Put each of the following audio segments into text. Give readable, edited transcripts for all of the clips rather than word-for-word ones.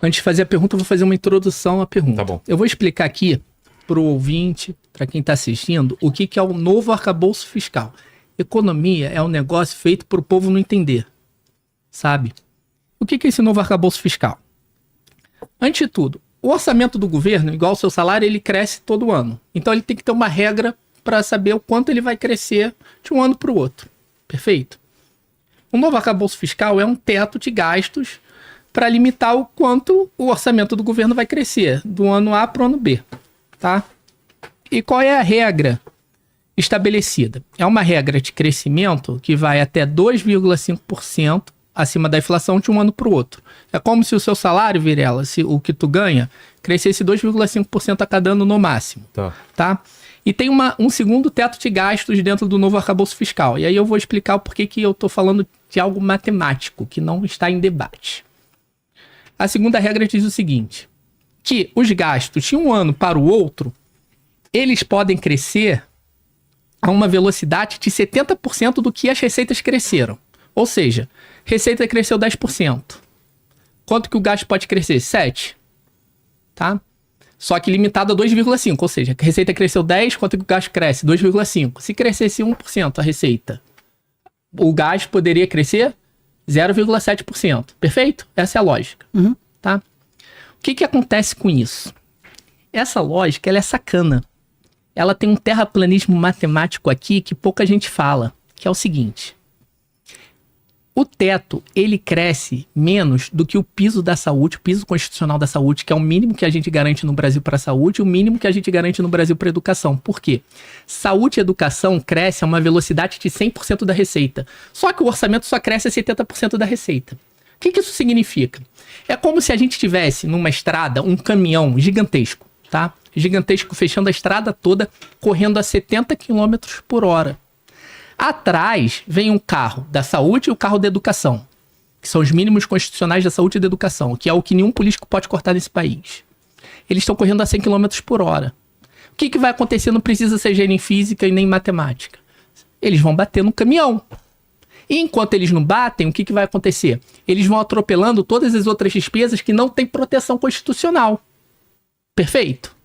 Antes de fazer a pergunta, eu vou fazer uma introdução à pergunta. Tá bom. Eu vou explicar aqui para o ouvinte, para quem está assistindo, o que é o novo arcabouço fiscal. Economia é um negócio feito para o povo não entender, sabe? O que é esse novo arcabouço fiscal? Antes de tudo, o orçamento do governo, igual ao seu salário, ele cresce todo ano. Então ele tem que ter uma regra para saber o quanto ele vai crescer de um ano para o outro. Perfeito? O novo arcabouço fiscal é um teto de gastos para limitar o quanto o orçamento do governo vai crescer, do ano A para o ano B. Tá? E qual é a regra estabelecida? É uma regra de crescimento que vai até 2,5% acima da inflação de um ano para o outro. É como se o seu salário, Vilela, se o que tu ganha, crescesse 2,5% a cada ano no máximo. Tá? E tem um segundo teto de gastos dentro do novo arcabouço fiscal. E aí eu vou explicar o porquê que eu estou falando de algo matemático, que não está em debate. A segunda regra diz o seguinte, que os gastos de um ano para o outro, eles podem crescer a uma velocidade de 70% do que as receitas cresceram. Ou seja, receita cresceu 10%. Quanto que o gasto pode crescer? 7%. Tá? Só que limitado a 2,5%. Ou seja, a receita cresceu 10%, quanto que o gasto cresce? 2,5%. Se crescesse 1% a receita, o gasto poderia crescer 0,7%. Perfeito? Essa é a lógica. Uhum. Tá? O que acontece com isso? Essa lógica, ela é sacana. Ela tem um terraplanismo matemático aqui que pouca gente fala, que é o seguinte. O teto, ele cresce menos do que o piso da saúde, o piso constitucional da saúde, que é o mínimo que a gente garante no Brasil para a saúde e o mínimo que a gente garante no Brasil para a educação. Por quê? Saúde e educação crescem a uma velocidade de 100% da receita. Só que o orçamento só cresce a 70% da receita. O que isso significa? É como se a gente tivesse numa estrada um caminhão gigantesco, tá? Gigantesco, fechando a estrada toda, correndo a 70 km por hora. Atrás vem um carro da saúde e o carro da educação, que são os mínimos constitucionais da saúde e da educação, que é o que nenhum político pode cortar nesse país. Eles estão correndo a 100 km por hora. O que vai acontecer? Não precisa ser nem física e nem matemática. Eles vão bater no caminhão. E enquanto eles não batem, o que vai acontecer? Eles vão atropelando todas as outras despesas que não têm proteção constitucional. Perfeito?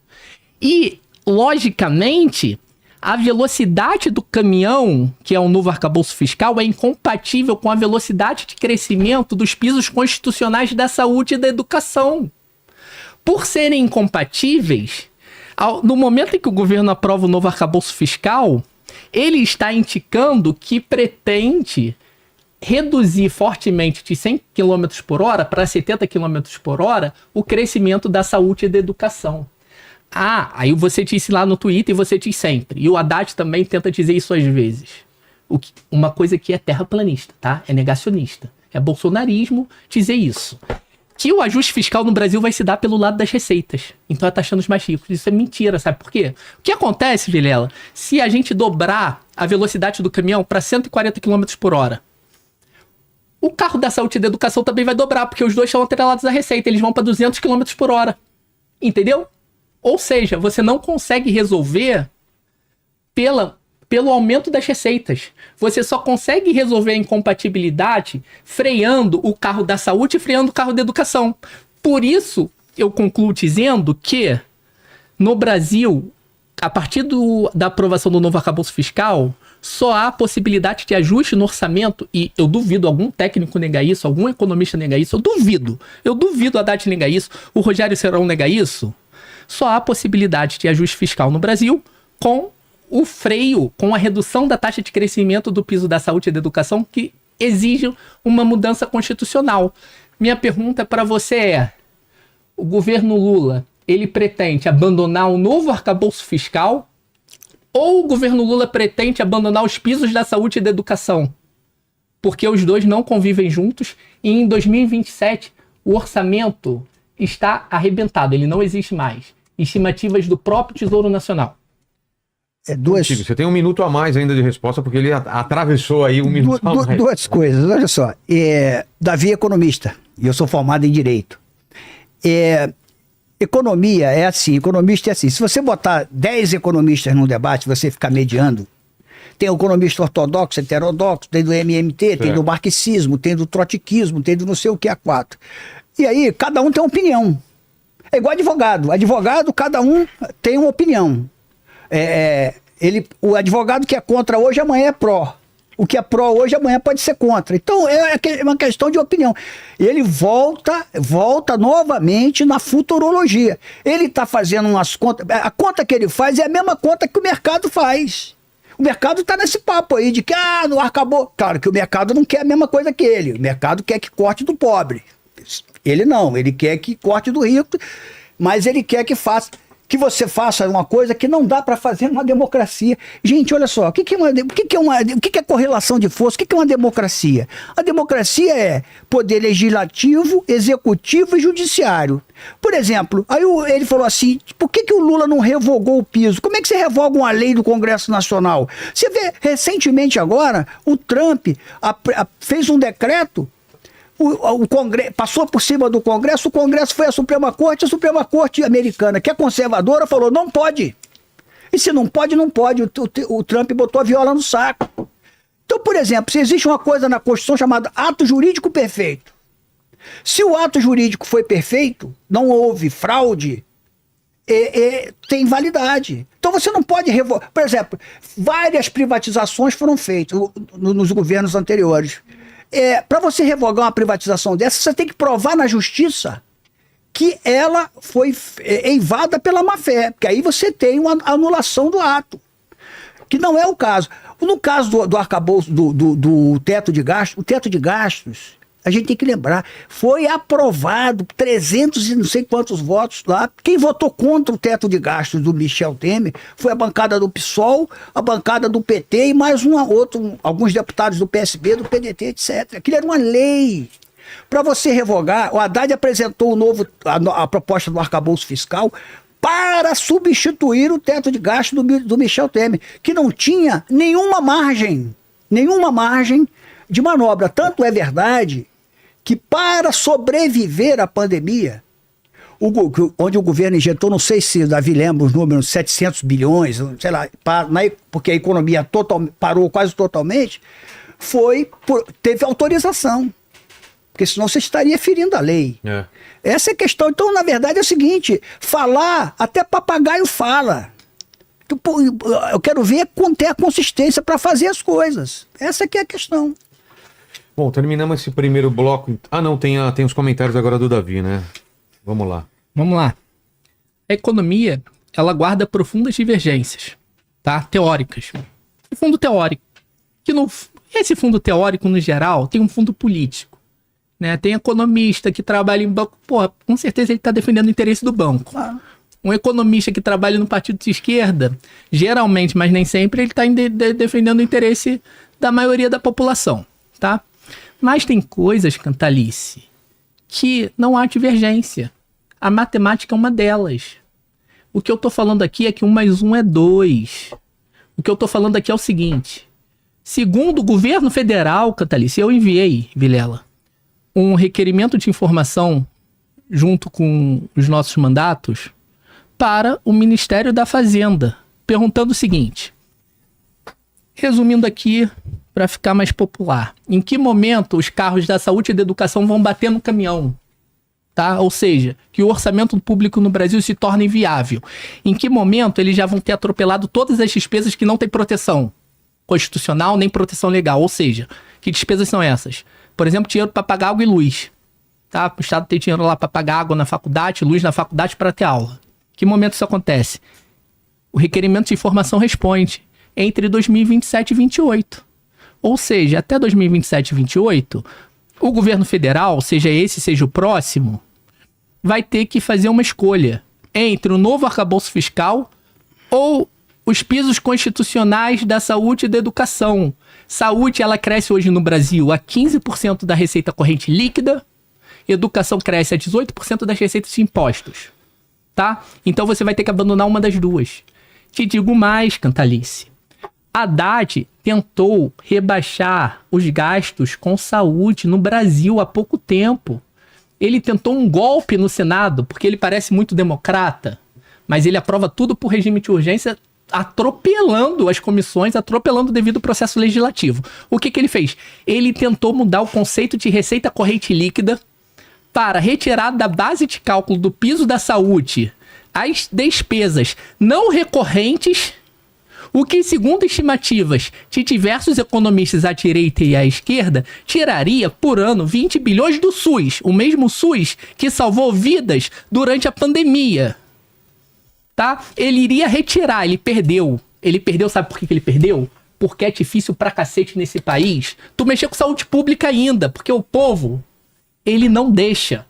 E, logicamente, a velocidade do caminhão, que é o novo arcabouço fiscal, é incompatível com a velocidade de crescimento dos pisos constitucionais da saúde e da educação. Por serem incompatíveis, no momento em que o governo aprova o novo arcabouço fiscal, ele está indicando que pretende reduzir fortemente de 100 km por hora para 70 km por hora o crescimento da saúde e da educação. Aí você disse lá no Twitter e você diz sempre. E o Haddad também tenta dizer isso às vezes. Uma coisa que é terraplanista, tá? É negacionista. É bolsonarismo dizer isso. Que o ajuste fiscal no Brasil vai se dar pelo lado das receitas. Então é taxando os mais ricos. Isso é mentira, sabe por quê? O que acontece, Vilela, se a gente dobrar a velocidade do caminhão para 140 km por hora, o carro da saúde e da educação também vai dobrar, porque os dois são atrelados à receita. Eles vão para 200 km por hora. Entendeu? Ou seja, você não consegue resolver pelo aumento das receitas. Você só consegue resolver a incompatibilidade freando o carro da saúde e freando o carro da educação. Por isso, eu concluo dizendo que, no Brasil, a partir da aprovação do novo arcabouço fiscal, só há possibilidade de ajuste no orçamento, e eu duvido algum técnico negar isso, algum economista negar isso, eu duvido a Haddad negar isso, o Rogério Serrão negar isso. Só há possibilidade de ajuste fiscal no Brasil com o freio, com a redução da taxa de crescimento do piso da saúde e da educação, que exige uma mudança constitucional. Minha pergunta para você é, o governo Lula, ele pretende abandonar o novo arcabouço fiscal ou o governo Lula pretende abandonar os pisos da saúde e da educação? Porque os dois não convivem juntos e em 2027 o orçamento está arrebentado, ele não existe mais. Estimativas do próprio Tesouro Nacional. Você tem um minuto a mais ainda de resposta, porque ele atravessou aí um minuto a mais. Duas coisas, olha só. Davi é economista, e eu sou formado em Direito. Economia é assim, economista é assim. Se você botar 10 economistas num debate, você ficar mediando, tem o economista ortodoxo, heterodoxo, tem do MMT, tem do marxismo, tem do trotskismo, tem do não sei o que a quatro. E aí, cada um tem uma opinião. É igual advogado. Advogado, cada um tem uma opinião. O advogado que é contra hoje, amanhã é pró. O que é pró hoje, amanhã pode ser contra. Então, é uma questão de opinião. E ele volta novamente na futurologia. Ele está fazendo umas contas... A conta que ele faz é a mesma conta que o mercado faz. O mercado está nesse papo aí de que, no acabou. Claro que o mercado não quer a mesma coisa que ele. O mercado quer que corte do pobre. Ele não, ele quer que corte do rico, mas ele quer que você faça uma coisa que não dá para fazer numa democracia. Gente, olha só, o que é correlação de força? O que é uma democracia? A democracia é poder legislativo, executivo e judiciário. Por exemplo, aí ele falou assim, por que o Lula não revogou o piso? Como é que você revoga uma lei do Congresso Nacional? Você vê, recentemente agora, o Trump fez um decreto. O Congresso passou por cima do Congresso, o Congresso foi à Suprema Corte, a Suprema Corte americana, que é conservadora, falou, não pode. E se não pode, não pode. O Trump botou a viola no saco. Então, por exemplo, se existe uma coisa na Constituição chamada ato jurídico perfeito. Se o ato jurídico foi perfeito, não houve fraude, tem validade. Então você não pode revogar. Por exemplo, várias privatizações foram feitas nos governos anteriores. Para você revogar uma privatização dessa, você tem que provar na justiça que ela foi eivada pela má-fé, porque aí você tem uma anulação do ato, que não é o caso. No caso do arcabouço, do teto de gastos, o teto de gastos, a gente tem que lembrar, foi aprovado 300 e não sei quantos votos lá. Quem votou contra o teto de gastos do Michel Temer foi a bancada do PSOL, a bancada do PT e mais alguns deputados do PSB, do PDT, etc. Aquilo era uma lei. Para você revogar, o Haddad apresentou a proposta do arcabouço fiscal para substituir o teto de gastos do Michel Temer, que não tinha nenhuma margem de manobra. Tanto é verdade que para sobreviver à pandemia, onde o governo injetou, não sei se o Davi lembra os números, 700 bilhões, sei lá, porque a economia parou quase totalmente, teve autorização. Porque senão você estaria ferindo a lei. Essa é a questão. Então, na verdade, é o seguinte, falar, até papagaio fala. Eu quero ver ter a consistência para fazer as coisas. Essa que é a questão. Bom, terminamos esse primeiro bloco. Não, tem os comentários agora do Davi, né? Vamos lá. A economia, ela guarda profundas divergências, tá? Teóricas. O fundo teórico. Esse fundo teórico, no geral, tem um fundo político, né? Tem economista que trabalha em banco. Porra, com certeza ele está defendendo o interesse do banco. Um economista que trabalha no partido de esquerda, geralmente, mas nem sempre, ele está defendendo o interesse da maioria da população, tá? Mas tem coisas, Cantalice, que não há divergência. A matemática é uma delas. O que eu estou falando aqui é que 1 mais 1 é 2. O que eu estou falando aqui é o seguinte. Segundo o governo federal, Cantalice, eu enviei, Vilela, um requerimento de informação junto com os nossos mandatos para o Ministério da Fazenda, perguntando o seguinte. Resumindo aqui, para ficar mais popular. Em que momento os carros da saúde e da educação vão bater no caminhão? Tá? Ou seja, que o orçamento público no Brasil se torna inviável. Em que momento eles já vão ter atropelado todas as despesas que não têm proteção constitucional nem proteção legal? Ou seja, que despesas são essas? Por exemplo, dinheiro para pagar água e luz. Tá? O Estado tem dinheiro lá para pagar água na faculdade, luz na faculdade para ter aula. Que momento isso acontece? O requerimento de informação responde entre 2027 e 2028. Ou seja, até 2027 e 2028, o governo federal, seja esse, seja o próximo, vai ter que fazer uma escolha entre o novo arcabouço fiscal ou os pisos constitucionais da saúde e da educação. Saúde, ela cresce hoje no Brasil a 15% da receita corrente líquida, educação cresce a 18% das receitas de impostos. Tá? Então você vai ter que abandonar uma das duas. Te digo mais, Cantalice. Haddad tentou rebaixar os gastos com saúde no Brasil há pouco tempo. Ele tentou um golpe no Senado, porque ele parece muito democrata, mas ele aprova tudo por regime de urgência, atropelando as comissões, atropelando o devido processo legislativo. O que ele fez? Ele tentou mudar o conceito de receita corrente líquida para retirar da base de cálculo do piso da saúde as despesas não recorrentes, o que, segundo estimativas de diversos economistas à direita e à esquerda, tiraria por ano 20 bilhões do SUS, o mesmo SUS que salvou vidas durante a pandemia. Tá? Ele iria retirar, ele perdeu. Ele perdeu, sabe por que ele perdeu? Porque é difícil pra cacete nesse país tu mexer com saúde pública ainda, porque o povo, ele não deixa.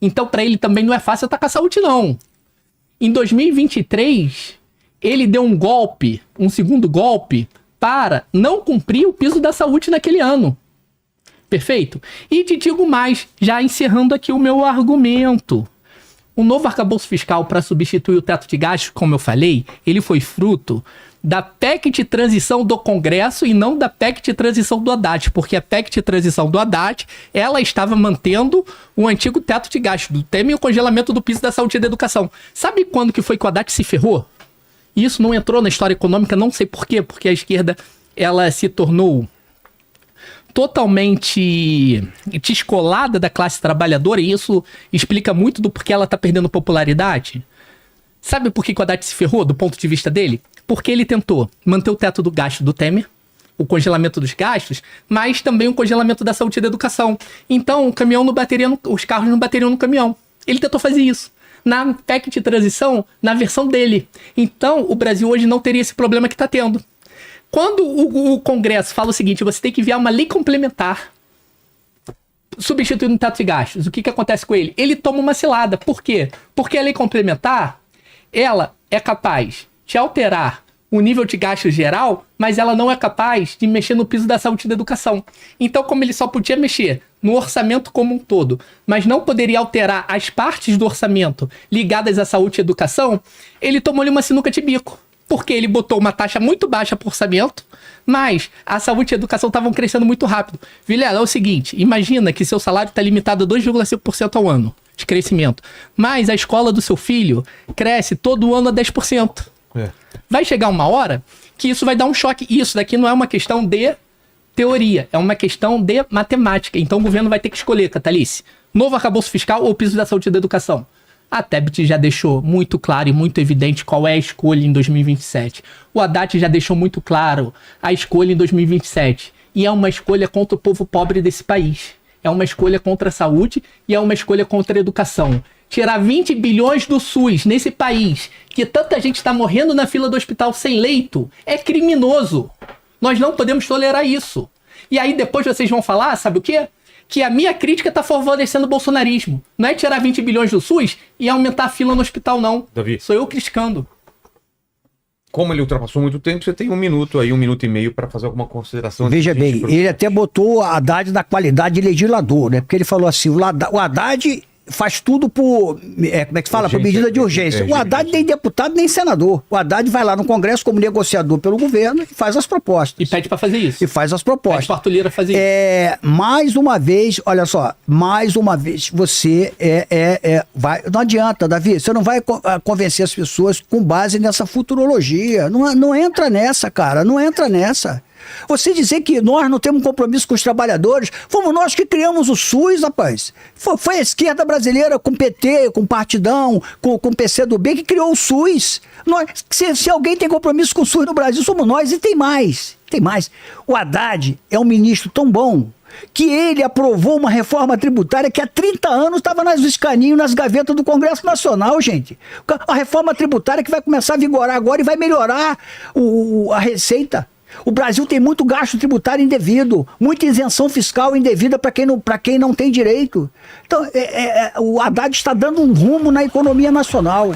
Então pra ele também não é fácil atacar a saúde, não. Em 2023, ele deu um golpe, um segundo golpe, para não cumprir o piso da saúde naquele ano. Perfeito? E te digo mais, já encerrando aqui o meu argumento. O novo arcabouço fiscal para substituir o teto de gastos, como eu falei, ele foi fruto da PEC de transição do Congresso e não da PEC de transição do Haddad, porque a PEC de transição do Haddad, ela estava mantendo o antigo teto de gastos do Temer e o congelamento do piso da saúde e da educação. Sabe quando que foi que o Haddad se ferrou? Isso não entrou na história econômica, não sei por quê, porque a esquerda, ela se tornou totalmente descolada da classe trabalhadora, e isso explica muito do porquê ela está perdendo popularidade. Sabe por que o Haddad se ferrou, do ponto de vista dele? Porque ele tentou manter o teto do gasto do Temer, o congelamento dos gastos, mas também o congelamento da saúde e da educação. Então, o caminhão não bateria os carros não bateriam no caminhão. Ele tentou fazer isso. Na PEC de transição, na versão dele. Então, o Brasil hoje não teria esse problema que está tendo. Quando o Congresso fala o seguinte, você tem que enviar uma lei complementar substituindo o teto de gastos, o que acontece com ele? Ele toma uma cilada. Por quê? Porque a lei complementar, ela é capaz de alterar o nível de gasto geral, mas ela não é capaz de mexer no piso da saúde e da educação. Então, como ele só podia mexer no orçamento como um todo, mas não poderia alterar as partes do orçamento ligadas à saúde e educação, ele tomou-lhe uma sinuca de bico. Porque ele botou uma taxa muito baixa por orçamento, mas a saúde e a educação estavam crescendo muito rápido. Vilela, é o seguinte, imagina que seu salário está limitado a 2,5% ao ano de crescimento, mas a escola do seu filho cresce todo ano a 10%. Vai chegar uma hora que isso vai dar um choque. E isso daqui não é uma questão de teoria, é uma questão de matemática. Então o governo vai ter que escolher, Catalice, novo arcabouço fiscal ou piso da saúde e da educação. A Tebet já deixou muito claro e muito evidente qual é a escolha em 2027. O Haddad já deixou muito claro a escolha em 2027. E é uma escolha contra o povo pobre desse país. É uma escolha contra a saúde e é uma escolha contra a educação. Tirar 20 bilhões do SUS nesse país, que tanta gente está morrendo na fila do hospital sem leito, é criminoso. Nós não podemos tolerar isso. E aí depois vocês vão falar, sabe o quê? Que a minha crítica está favorecendo o bolsonarismo. Não é tirar 20 bilhões do SUS e aumentar a fila no hospital, não. Davi, sou eu criticando. Como ele ultrapassou muito tempo, você tem 1 minuto aí, 1 minuto e meio para fazer alguma consideração. Veja bem, ele até botou a Haddad na qualidade de legislador, né? Porque ele falou assim, o Haddad faz tudo por, como é que fala? Por medida de urgência. O Haddad nem deputado, nem senador. O Haddad vai lá no Congresso como negociador pelo governo e faz as propostas. E pede para fazer isso. E faz as propostas. Pede para Arthur Lira fazer isso. Mais uma vez, olha só, mais uma vez, você vai, não adianta, Davi, você não vai convencer as pessoas com base nessa futurologia. Não entra nessa, cara, não entra nessa. Você dizer que nós não temos compromisso com os trabalhadores, fomos nós que criamos o SUS, rapaz. Foi a esquerda brasileira com PT, com Partidão, com PCdoB que criou o SUS. Se alguém tem compromisso com o SUS no Brasil, somos nós, e tem mais. Tem mais. O Haddad é um ministro tão bom que ele aprovou uma reforma tributária que há 30 anos estava nos escaninhos, nas gavetas do Congresso Nacional, gente. A reforma tributária que vai começar a vigorar agora e vai melhorar a receita. O Brasil tem muito gasto tributário indevido, muita isenção fiscal indevida para quem não tem direito. Então, o Haddad está dando um rumo na economia nacional.